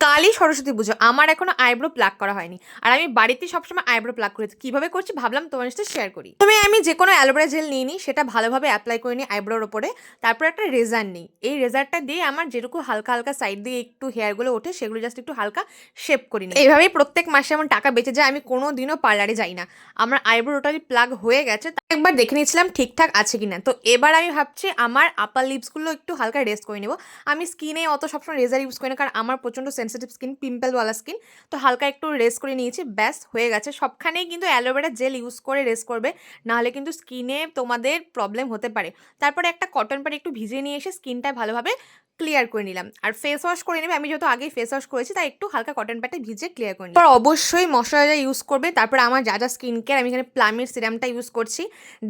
কালই সরস্বতী পুজো। আমার এখনো আইব্রো প্লাক করা হয়নি। আর আমি বাড়িতে সবসময় আইব্রো প্লাক করি। কিভাবে করছি ভাবলাম তোমার সাথে শেয়ার করি। আমি যে কোনো অ্যালোভেরা জেল নিয়ে নিই, সেটা ভালোভাবে অ্যাপ্লাই করে নিই আইব্রোর ওপরে। তারপর একটা রেজার নিই। এই রেজারটা দিয়ে আমার যেটুকু হালকা হালকা সাইড দিয়ে একটু হেয়ারগুলো ওঠে সেগুলো জাস্ট একটু হালকা শেপ করে নিই। এইভাবেই প্রত্যেক মাসে আমার টাকা বেঁচে যায়। আমি কোনো দিনও পার্লারে যাই না। আমার আইব্রো টোটালি প্লাগ হয়ে গেছে। একবার দেখে নিয়েছিলাম ঠিকঠাক আছে কিনা। তো এবার আমি ভাবছি আমার আপার লিপসগুলো একটু হালকা রেস্ট করে নেবো। আমি স্কিনে অত সবসময় রেজার ইউজ করি না, কারণ আমার প্রচণ্ড সেন্সিটিভ স্কিন, পিম্পলওয়ালা স্কিন। তো হালকা একটু রেস্ট করে নিয়েছি, ব্যাস হয়ে গেছে। সবখানেই কিন্তু অ্যালোভেরা জেল ইউজ করে রেস্ট করবে, নাহলে কিন্তু স্কিনে তোমাদের প্রবলেম হতে পারে। তারপরে একটা কটন প্যাড একটু ভিজিয়ে নিয়ে এসে স্কিনটা ভালোভাবে ক্লিয়ার করে নিলাম। আর ফেস ওয়াশ করে নেবে। আমি যেহেতু আগেই ফেস ওয়াশ করেছি, তাই একটু হালকা কটন প্যাডে ভিজিয়ে ক্লিয়ার করে নিই। তারপর অবশ্যই ময়শ্চারাইজার ইউজ করবে। তারপরে আমার যা যা স্কিন কেয়ার, আমি এখানে প্লামের সিরামটা ইউজ করছি।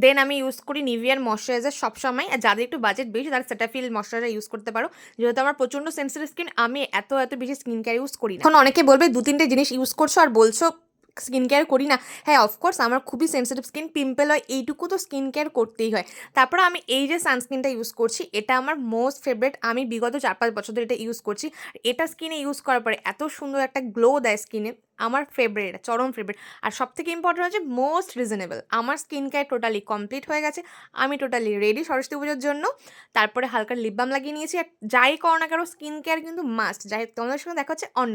দেন আমি ইউজ করি নিভিয়ার ময়শ্চারাইজার সবসময়। আর যাদের একটু বাজেট বেশি তারা সেটাফিল ময়শ্চারাইজার ইউজ করতে পারো। যেহেতু আমার প্রচণ্ড সেন্সিটিভ স্কিন, আমি এত বেশি স্কিন কেয়ার ইউজ করি না। এখন অনেকে বলবে 2-3টে জিনিস ইউজ করছো আর বলছো স্কিন কেয়ার করি না। হ্যাঁ, অফকোর্স আমার খুবই সেন্সিটিভ স্কিন, পিম্পল হয়, এইটুকু তো স্কিন কেয়ার করতেই হয়। তারপর আমি এই যে সানস্ক্রিনটা ইউজ করছি, এটা আমার মোস্ট ফেভারিট। আমি বিগত 4-5 বছর ধরে এটা ইউজ করছি। এটা স্কিনে ইউজ করার পরে এত সুন্দর একটা গ্লো দেয় স্কিনে। আমার ফেভারিট, এটা চরম ফেভারিট। আর সব থেকে ইম্পর্টেন্ট হচ্ছে মোস্ট রিজনেবল। আমার স্কিন কেয়ার টোটালি কমপ্লিট হয়ে গেছে। আমি টোটালি রেডি সরস্বতী পুজোর জন্য। তারপরে হালকা লিপ বাম লাগিয়ে নিয়েছি। আর যাই করো না কারো স্কিন কেয়ার কিন্তু মাস্ট। যাই হোক, তোমাদের সঙ্গে দেখা হচ্ছে অন্য